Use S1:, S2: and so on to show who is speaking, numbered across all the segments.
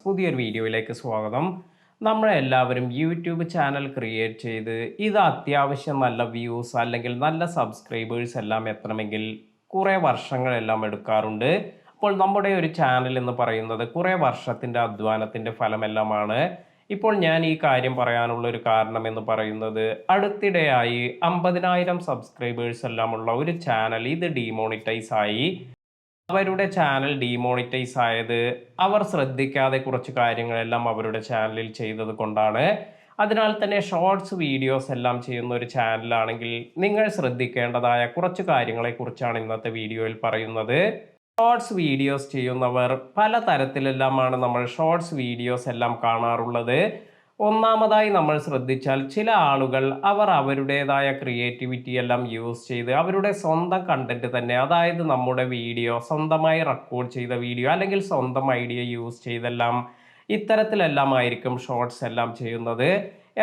S1: പുതിയൊരു വീഡിയോയിലേക്ക് സ്വാഗതം. നമ്മളെല്ലാവരും യൂട്യൂബ് ചാനൽ ക്രിയേറ്റ് ചെയ്ത് ഇത് അത്യാവശ്യം നല്ല വ്യൂസ് അല്ലെങ്കിൽ നല്ല സബ്സ്ക്രൈബേഴ്സ് എല്ലാം എത്തണമെങ്കിൽ കുറേ വർഷങ്ങളെല്ലാം എടുക്കാറുണ്ട്. അപ്പോൾ നമ്മുടെ ഒരു ചാനൽ എന്ന് പറയുന്നത് കുറേ വർഷത്തിൻ്റെ അധ്വാനത്തിൻ്റെ ഫലമെല്ലാമാണ്. ഇപ്പോൾ ഞാൻ ഈ കാര്യം പറയാനുള്ള ഒരു കാരണം എന്ന് പറയുന്നത് അടുത്തിടെയായി 50,000 സബ്സ്ക്രൈബേഴ്സ് എല്ലാം ഉള്ള ഒരു ചാനൽ ഇത് ഡീമോണിറ്റൈസ് ആയി. അവരുടെ ചാനൽ ഡീമോണിറ്റൈസ് ആയത് അവർ ശ്രദ്ധിക്കാതെ കുറച്ച് കാര്യങ്ങളെല്ലാം അവരുടെ ചാനലിൽ ചെയ്തത് കൊണ്ടാണ്. അതിനാൽ തന്നെ ഷോർട്സ് വീഡിയോസ് എല്ലാം ചെയ്യുന്ന ഒരു ചാനലാണെങ്കിൽ നിങ്ങൾ ശ്രദ്ധിക്കേണ്ടതായ കുറച്ച് കാര്യങ്ങളെക്കുറിച്ചാണ് ഇന്നത്തെ വീഡിയോയിൽ പറയുന്നത്. ഷോർട്സ് വീഡിയോസ് ചെയ്യുന്നവർ പല തരത്തിലെല്ലാമാണ് നമ്മൾ ഷോർട്സ് വീഡിയോസ് എല്ലാം കാണാറുള്ളത്. ഒന്നാമതായി നമ്മൾ ശ്രദ്ധിച്ചാൽ ചില ആളുകൾ അവർ അവരുടേതായ ക്രിയേറ്റിവിറ്റി എല്ലാം യൂസ് ചെയ്ത് അവരുടെ സ്വന്തം കണ്ടന്റ് തന്നെ, അതായത് നമ്മുടെ വീഡിയോ സ്വന്തമായി റെക്കോർഡ് ചെയ്ത വീഡിയോ അല്ലെങ്കിൽ സ്വന്തം ഐഡിയ യൂസ് ചെയ്തെല്ലാം ഇത്തരത്തിലെല്ലാം ആയിരിക്കും ഷോർട്സ് എല്ലാം ചെയ്യുന്നത്.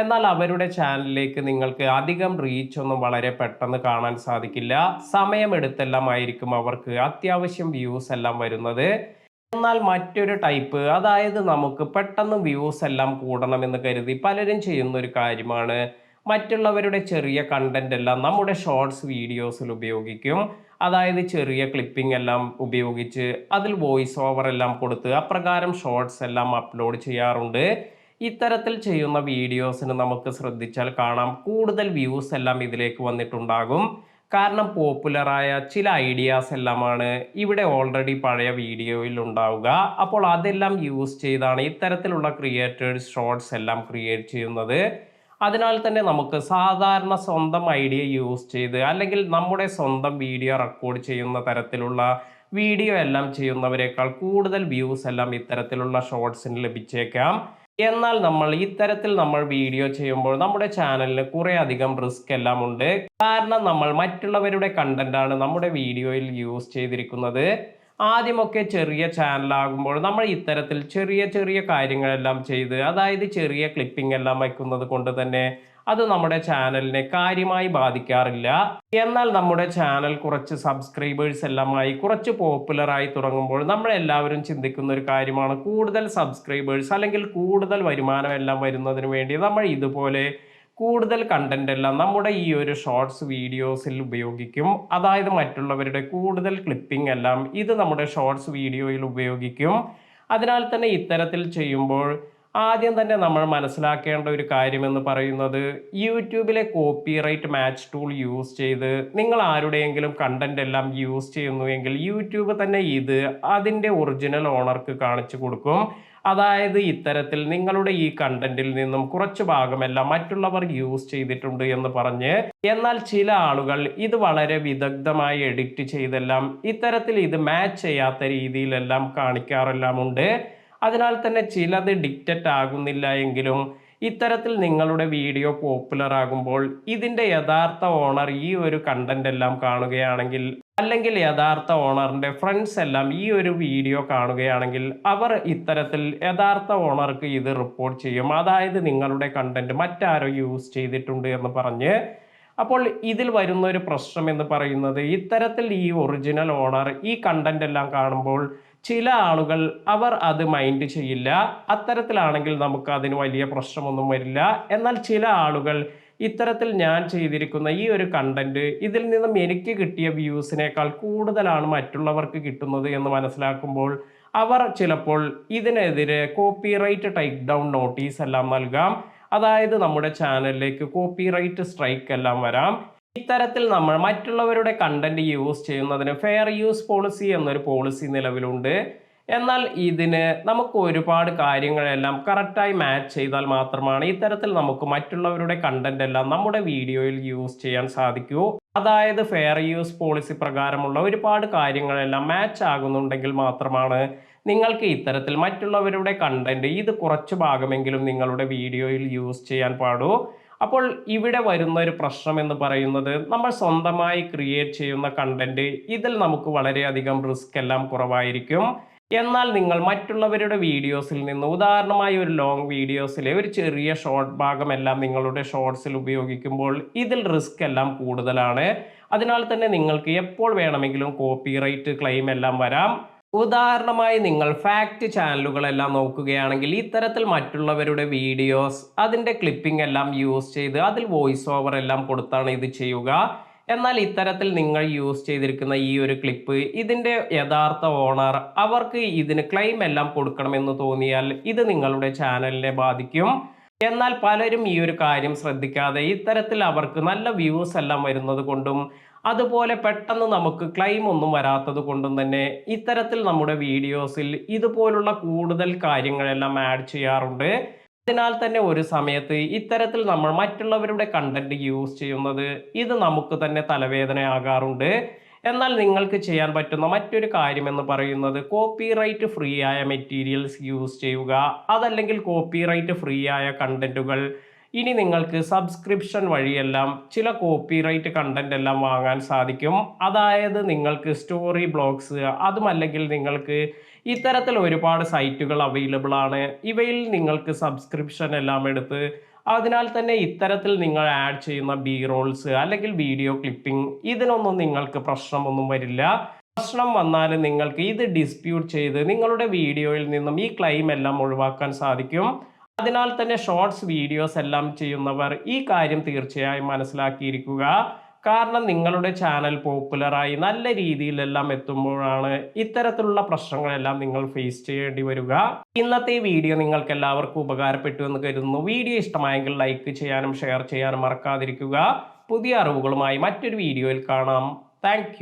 S1: എന്നാൽ അവരുടെ ചാനലിലേക്ക് നിങ്ങൾക്ക് അധികം റീച്ച് ഒന്നും വളരെ പെട്ടെന്ന് കാണാൻ സാധിക്കില്ല. സമയമെടുത്തെല്ലാം ആയിരിക്കും അവർക്ക് അത്യാവശ്യം വ്യൂസ് എല്ലാം വരുന്നത്. എന്നാൽ മറ്റൊരു ടൈപ്പ്, അതായത് നമുക്ക് പെട്ടെന്ന് വ്യൂസ് എല്ലാം കൂടണമെന്ന് കരുതി പലരും ചെയ്യുന്ന ഒരു കാര്യമാണ് മറ്റുള്ളവരുടെ ചെറിയ കണ്ടന്റ് എല്ലാം നമ്മുടെ ഷോർട്സ് വീഡിയോസിൽ ഉപയോഗിക്കും. അതായത് ചെറിയ ക്ലിപ്പിംഗ് എല്ലാം ഉപയോഗിച്ച് അതിൽ വോയിസ് ഓവർ എല്ലാം കൊടുത്ത് അപ്രകാരം ഷോർട്സ് എല്ലാം അപ്ലോഡ് ചെയ്യാറുണ്ട്. ഇത്തരത്തിൽ ചെയ്യുന്ന വീഡിയോസിന് നമുക്ക് ശ്രദ്ധിച്ചാൽ കാണാം കൂടുതൽ വ്യൂസ് എല്ലാം ഇതിലേക്ക് വന്നിട്ടുണ്ടാകും. കാരണം പോപ്പുലറായ ചില ഐഡിയാസ് എല്ലാമാണ് ഇവിടെ ഓൾറെഡി പഴയ വീഡിയോയിൽ ഉണ്ടാവുക. അപ്പോൾ അതെല്ലാം യൂസ് ചെയ്താണ് ഇത്തരത്തിലുള്ള ക്രിയേറ്റേഴ്സ് ഷോർട്സ് എല്ലാം ക്രിയേറ്റ് ചെയ്യുന്നത്. അതിനാൽ തന്നെ നമുക്ക് സാധാരണ സ്വന്തം ഐഡിയ യൂസ് ചെയ്ത് അല്ലെങ്കിൽ നമ്മുടെ സ്വന്തം വീഡിയോ റെക്കോർഡ് ചെയ്യുന്ന തരത്തിലുള്ള വീഡിയോ എല്ലാം ചെയ്യുന്നവരെക്കാൾ കൂടുതൽ വ്യൂസ് എല്ലാം ഇത്തരത്തിലുള്ള ഷോർട്സിന് ലഭിച്ചേക്കാം. എന്നാൽ നമ്മൾ വീഡിയോ ചെയ്യുമ്പോൾ നമ്മുടെ ചാനലിന് കുറേ അധികം റിസ്ക് എല്ലാം ഉണ്ട്. കാരണം നമ്മൾ മറ്റുള്ളവരുടെ കണ്ടന്റ് ആണ് നമ്മുടെ വീഡിയോയിൽ യൂസ് ചെയ്തിരിക്കുന്നത്. ആദ്യമൊക്കെ ചെറിയ ചാനലാകുമ്പോൾ നമ്മൾ ഇത്തരത്തിൽ ചെറിയ ചെറിയ കാര്യങ്ങളെല്ലാം ചെയ്ത്, അതായത് ചെറിയ ക്ലിപ്പിംഗ് എല്ലാം വയ്ക്കുന്നത് കൊണ്ട് തന്നെ അത് നമ്മുടെ ചാനലിനെ കാര്യമായി ബാധിക്കാറില്ല. എന്നാൽ നമ്മുടെ ചാനൽ കുറച്ച് സബ്സ്ക്രൈബേഴ്സ് എല്ലാമായി കുറച്ച് പോപ്പുലറായി തുടങ്ങുമ്പോൾ നമ്മൾ എല്ലാവരും ചിന്തിക്കുന്ന ഒരു കാര്യമാണ് കൂടുതൽ സബ്സ്ക്രൈബേഴ്സ് അല്ലെങ്കിൽ കൂടുതൽ വരുമാനം എല്ലാം വരുന്നതിന് വേണ്ടി നമ്മൾ ഇതുപോലെ കൂടുതൽ കണ്ടന്റ് എല്ലാം നമ്മുടെ ഈ ഒരു ഷോർട്സ് വീഡിയോസിൽ ഉപയോഗിക്കും. അതായത് മറ്റുള്ളവരുടെ കൂടുതൽ ക്ലിപ്പിംഗ് എല്ലാം ഇത് നമ്മുടെ ഷോർട്സ് വീഡിയോയിൽ ഉപയോഗിക്കും. അതിനാൽ തന്നെ ഇത്തരത്തിൽ ചെയ്യുമ്പോൾ ആദ്യം തന്നെ നമ്മൾ മനസ്സിലാക്കേണ്ട ഒരു കാര്യമെന്ന് പറയുന്നത് യൂട്യൂബിലെ കോപ്പിറൈറ്റ് മാച്ച് ടൂൾ യൂസ് ചെയ്ത് നിങ്ങൾ ആരുടെയെങ്കിലും കണ്ടന്റ് എല്ലാം യൂസ് ചെയ്യുന്നുവെങ്കിൽ യൂട്യൂബ് തന്നെ ഇത് അതിൻ്റെ ഒറിജിനൽ ഓണർക്ക് കാണിച്ചു കൊടുക്കും. അതായത് ഇത്തരത്തിൽ നിങ്ങളുടെ ഈ കണ്ടന്റിൽ നിന്നും കുറച്ച് ഭാഗമെല്ലാം മറ്റുള്ളവർ യൂസ് ചെയ്തിട്ടുണ്ട് എന്ന് പറഞ്ഞ്. എന്നാൽ ചില ആളുകൾ ഇത് വളരെ വിദഗ്ധമായി എഡിറ്റ് ചെയ്തെല്ലാം ഇത്തരത്തിൽ ഇത് മാച്ച് ചെയ്യാത്ത രീതിയിലെല്ലാം കാണിക്കാറെല്ലാം ഉണ്ട്. അതിനാൽ തന്നെ ചിലത് ഡിക്റ്ററ്റ് ആകുന്നില്ല എങ്കിലും ഇത്തരത്തിൽ നിങ്ങളുടെ വീഡിയോ പോപ്പുലർ ആകുമ്പോൾ ഇതിൻ്റെ യഥാർത്ഥ ഓണർ ഈ ഒരു കണ്ടന്റ് എല്ലാം കാണുകയാണെങ്കിൽ അല്ലെങ്കിൽ യഥാർത്ഥ ഓണറിന്റെ ഫ്രണ്ട്സ് എല്ലാം ഈ ഒരു വീഡിയോ കാണുകയാണെങ്കിൽ അവർ ഇത്തരത്തിൽ യഥാർത്ഥ ഓണർക്ക് ഇത് റിപ്പോർട്ട് ചെയ്യും. അതായത് നിങ്ങളുടെ കണ്ടന്റ് മറ്റാരോ യൂസ് ചെയ്തിട്ടുണ്ട് എന്ന് പറഞ്ഞ്. അപ്പോൾ ഇതിൽ വരുന്ന ഒരു പ്രശ്നം എന്ന് പറയുന്നത് ഇത്തരത്തിൽ ഈ ഒറിജിനൽ ഓണർ ഈ കണ്ടന്റ് എല്ലാം കാണുമ്പോൾ ചില ആളുകൾ അവർ അത് മൈൻഡ് ചെയ്യില്ല. അത്തരത്തിലാണെങ്കിൽ നമുക്ക് അതിന് വലിയ പ്രശ്നമൊന്നും വരില്ല. എന്നാൽ ചില ആളുകൾ ഇത്തരത്തിൽ ഞാൻ ചെയ്തിരിക്കുന്ന ഈ ഒരു കണ്ടന്റ് ഇതിൽ നിന്നും എനിക്ക് കിട്ടിയ വ്യൂസിനേക്കാൾ കൂടുതലാണ് മറ്റുള്ളവർക്ക് കിട്ടുന്നത് എന്ന് മനസ്സിലാക്കുമ്പോൾ അവർ ചിലപ്പോൾ ഇതിനെതിരെ കോപ്പിറൈറ്റ് ടേക്ക് ഡൗൺ നോട്ടീസ് എല്ലാം നൽകാം. അതായത് നമ്മുടെ ചാനലിലേക്ക് കോപ്പിറൈറ്റ് സ്ട്രൈക്ക് എല്ലാം വരാം. ഇത്തരത്തിൽ നമ്മൾ മറ്റുള്ളവരുടെ കണ്ടന്റ് യൂസ് ചെയ്യുന്നതിന് ഫെയർ യൂസ് പോളിസി എന്നൊരു പോളിസി നിലവിലുണ്ട്. എന്നാൽ ഇതിന് നമുക്ക് ഒരുപാട് കാര്യങ്ങളെല്ലാം കറക്റ്റായി മാച്ച് ചെയ്താൽ മാത്രമാണ് ഇത്തരത്തിൽ നമുക്ക് മറ്റുള്ളവരുടെ കണ്ടന്റ് എല്ലാം നമ്മുടെ വീഡിയോയിൽ യൂസ് ചെയ്യാൻ സാധിക്കൂ. അതായത് ഫെയർ യൂസ് പോളിസി പ്രകാരമുള്ള ഒരുപാട് കാര്യങ്ങളെല്ലാം മാച്ച് ആകുന്നുണ്ടെങ്കിൽ മാത്രമാണ് നിങ്ങൾക്ക് ഇത്തരത്തിൽ മറ്റുള്ളവരുടെ കണ്ടന്റ് ഇത് കുറച്ച് ഭാഗമെങ്കിലും നിങ്ങളുടെ വീഡിയോയിൽ യൂസ് ചെയ്യാൻ പാടൂ. അപ്പോൾ ഇവിടെ വരുന്ന ഒരു പ്രശ്നം എന്ന് പറയുന്നത് നമ്മൾ സ്വന്തമായി ക്രിയേറ്റ് ചെയ്യുന്ന കണ്ടന്റ് ഇതിൽ നമുക്ക് വളരെയധികം റിസ്ക് എല്ലാം കുറവായിരിക്കും. എന്നാൽ നിങ്ങൾ മറ്റുള്ളവരുടെ വീഡിയോസിൽ നിന്ന് ഉദാഹരണമായി ഒരു ലോങ് വീഡിയോസിലെ ഒരു ചെറിയ ഷോർട്ട് ഭാഗമെല്ലാം നിങ്ങളുടെ ഷോർട്സിൽ ഉപയോഗിക്കുമ്പോൾ ഇതിൽ റിസ്ക് എല്ലാം കൂടുതലാണ്. അതിനാൽ തന്നെ നിങ്ങൾക്ക് എപ്പോൾ വേണമെങ്കിലും കോപ്പിറൈറ്റ് ക്ലെയിം എല്ലാം വരാം. ഉദാഹരണമായി നിങ്ങൾ ഫാക്ട് ചാനലുകളെല്ലാം നോക്കുകയാണെങ്കിൽ ഇത്തരത്തിൽ മറ്റുള്ളവരുടെ വീഡിയോസ് അതിൻ്റെ ക്ലിപ്പിംഗ് എല്ലാം യൂസ് ചെയ്ത് അതിൽ വോയിസ് ഓവർ എല്ലാം കൊടുത്താണ് ഇത് ചെയ്യുക. എന്നാൽ ഇത്തരത്തിൽ നിങ്ങൾ യൂസ് ചെയ്തിരിക്കുന്ന ഈ ഒരു ക്ലിപ്പ് ഇതിൻ്റെ യഥാർത്ഥ ഓണർ അവർക്ക് ഇതിന് ക്ലെയിം എല്ലാം കൊടുക്കണമെന്ന് തോന്നിയാൽ ഇത് നിങ്ങളുടെ ചാനലിനെ ബാധിക്കും. എന്നാൽ പലരും ഈ ഒരു കാര്യം ശ്രദ്ധിക്കാതെ ഇത്തരത്തിൽ അവർക്ക് നല്ല വ്യൂസ് എല്ലാം വരുന്നത് കൊണ്ടും അതുപോലെ പെട്ടെന്ന് നമുക്ക് ക്ലെയിം ഒന്നും വരാത്തത് കൊണ്ടും തന്നെ ഇത്തരത്തിൽ നമ്മുടെ വീഡിയോസിൽ ഇതുപോലുള്ള കൂടുതൽ കാര്യങ്ങളെല്ലാം ആഡ് ചെയ്യാറുണ്ട്. അതിനാൽ തന്നെ ഒരു സമയത്ത് ഇത്തരത്തിൽ നമ്മൾ മറ്റുള്ളവരുടെ കണ്ടന്റ് യൂസ് ചെയ്യുന്നത് ഇത് നമുക്ക് തന്നെ തലവേദനയാകാറുണ്ട്. എന്നാൽ നിങ്ങൾക്ക് ചെയ്യാൻ പറ്റുന്ന മറ്റൊരു കാര്യം എന്ന് പറയുന്നത് കോപ്പിറൈറ്റ് ഫ്രീ ആയ മെറ്റീരിയൽസ് യൂസ് ചെയ്യുക. അതല്ലെങ്കിൽ കോപ്പിറൈറ്റ് ഫ്രീ ആയ കണ്ടന്റുകൾ ഇനി നിങ്ങൾക്ക് സബ്സ്ക്രിപ്ഷൻ വഴിയെല്ലാം ചില കോപ്പിറൈറ്റ് കണ്ടന്റ് എല്ലാം വാങ്ങാൻ സാധിക്കും. അതായത് നിങ്ങൾക്ക് സ്റ്റോറി ബ്ലോഗ്സ് അതുമല്ലെങ്കിൽ നിങ്ങൾക്ക് ഇത്തരത്തിൽ ഒരുപാട് സൈറ്റുകൾ അവൈലബിൾ ആണ്. ഇവയിൽ നിങ്ങൾക്ക് സബ്സ്ക്രിപ്ഷൻ എല്ലാം എടുത്ത് അതിനാൽ തന്നെ ഇത്തരത്തിൽ നിങ്ങൾ ആഡ് ചെയ്യുന്ന ബി റോൾസ് അല്ലെങ്കിൽ വീഡിയോ ക്ലിപ്പിംഗ് ഇതിനൊന്നും നിങ്ങൾക്ക് പ്രശ്നമൊന്നും വരില്ല. പ്രശ്നം വന്നാൽ നിങ്ങൾക്ക് ഇത് ഡിസ്പ്യൂട്ട് ചെയ്ത് നിങ്ങളുടെ വീഡിയോയിൽ നിന്നും ഈ ക്ലെയിം എല്ലാം ഒഴിവാക്കാൻ സാധിക്കും. അതിനാൽ തന്നെ ഷോർട്സ് വീഡിയോസ് എല്ലാം ചെയ്യുന്നവർ ഈ കാര്യം തീർച്ചയായും മനസ്സിലാക്കിയിരിക്കുക. കാരണം നിങ്ങളുടെ ചാനൽ പോപ്പുലറായി നല്ല രീതിയിലെല്ലാം എത്തുമ്പോഴാണ് ഇത്തരത്തിലുള്ള പ്രശ്നങ്ങളെല്ലാം നിങ്ങൾ ഫേസ് ചെയ്യേണ്ടി വരിക. ഇന്നത്തെ വീഡിയോ നിങ്ങൾക്ക് എല്ലാവർക്കും ഉപകാരപ്പെട്ടു എന്ന് കരുതുന്നു. വീഡിയോ ഇഷ്ടമായെങ്കിൽ ലൈക്ക് ചെയ്യാനും ഷെയർ ചെയ്യാനും മറക്കാതിരിക്കുക. പുതിയ അറിവുകളുമായി മറ്റൊരു വീഡിയോയിൽ കാണാം. താങ്ക്